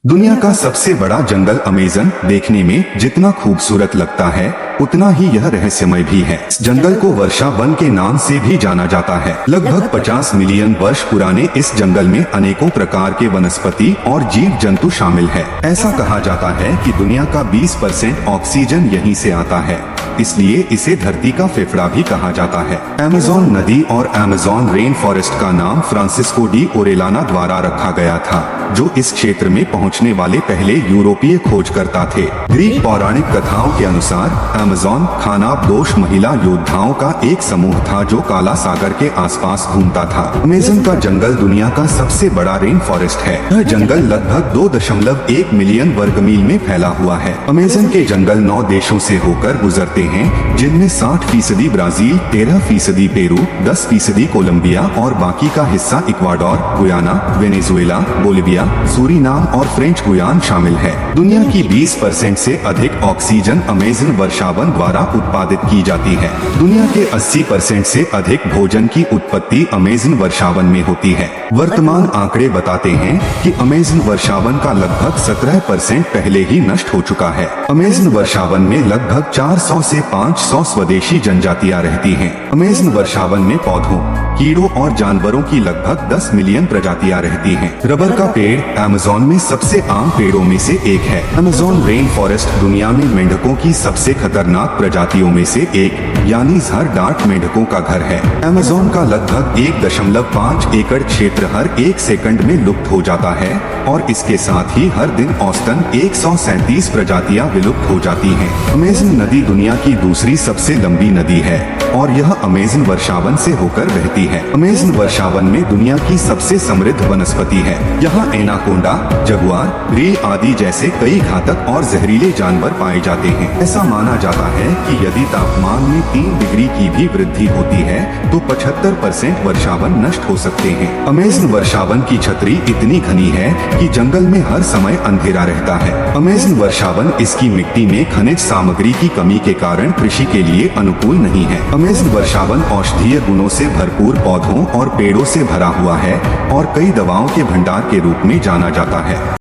दुनिया का सबसे बड़ा जंगल अमेज़न देखने में जितना खूबसूरत लगता है उतना ही यह रहस्यमय भी है। इस जंगल को वर्षा वन के नाम से भी जाना जाता है। लगभग 50 मिलियन वर्ष पुराने इस जंगल में अनेकों प्रकार के वनस्पति और जीव जंतु शामिल है। ऐसा कहा जाता है कि दुनिया का 20% ऑक्सीजन यहीं से आता है, इसलिए इसे धरती का फेफड़ा भी कहा जाता है। अमेज़न नदी और अमेज़न रेन फॉरेस्ट का नाम फ्रांसिस्को डी ओरेलाना द्वारा रखा गया था, जो इस क्षेत्र में पहुंचने वाले पहले यूरोपीय खोजकर्ता थे। ग्रीक पौराणिक कथाओं के अनुसार अमेज़न खानाबदोश महिला योद्धाओं का एक समूह था जो काला सागर के आसपास घूमता था। अमेज़न का जंगल दुनिया का सबसे बड़ा रेन फॉरेस्ट है। यह जंगल लगभग 2.1 मिलियन वर्ग मील में फैला हुआ है। अमेज़न के जंगल 9 देशों से होकर गुजरते हैं, जिनमें 60% ब्राजील, 13% पेरू, 10% कोलंबिया और बाकी का हिस्सा Ecuador, Guyana, Venezuela, Bolivia, Suriname और फ्रेंच गुयान शामिल है। दुनिया की 20% से अधिक ऑक्सीजन अमेज़न वर्षावन द्वारा उत्पादित की जाती है। दुनिया के 80% से अधिक भोजन की उत्पत्ति अमेज़न वर्षावन में होती है। वर्तमान आंकड़े बताते हैं कि अमेज़न वर्षावन का लगभग 17% पहले ही नष्ट हो चुका है। अमेज़न वर्षावन में लगभग 400 से 500 स्वदेशी जनजातियां रहती हैं। अमेज़न वर्षावन में पौधों, कीड़ों और जानवरों की लगभग 10 मिलियन प्रजातियां रहती हैं। रबर का पेड़ अमेज़न में सबसे आम पेड़ों में से एक है। अमेज़न रेन फॉरेस्ट दुनिया में मेंढकों की सबसे खतरनाक प्रजातियों में से एक यानी ज़हर डार्ट मेंढकों का घर है। अमेज़न का लगभग 1.5 एकड़ क्षेत्र हर 1 सेकंड में लुप्त हो जाता है और इसके साथ ही हर दिन औसतन 137 प्रजातियां विलुप्त हो जाती हैं। अमेज़न नदी दुनिया की दूसरी सबसे लंबी नदी है और यह अमेज़न वर्षावन से होकर बहती है। अमेज़न वर्षावन में दुनिया की सबसे समृद्ध वनस्पति है। यहाँ एनाकोंडा, जगुआर, रील आदि जैसे कई घातक और जहरीले जानवर पाए जाते हैं। ऐसा माना जाता है कि यदि तापमान में 3 डिग्री की भी वृद्धि होती है तो 75% वर्षावन नष्ट हो सकते हैं। अमेज़न वर्षावन की छतरी इतनी घनी है कि जंगल में हर समय अंधेरा रहता है। अमेज़न वर्षावन इसकी मिट्टी में खनिज सामग्री की कमी के कारण कृषि के लिए अनुकूल नहीं है। अमेज़न वर्षावन औषधीय गुणों से भरपूर पौधों और पेड़ों से भरा हुआ है और कई दवाओं के भंडार के रूप में जाना जाता है।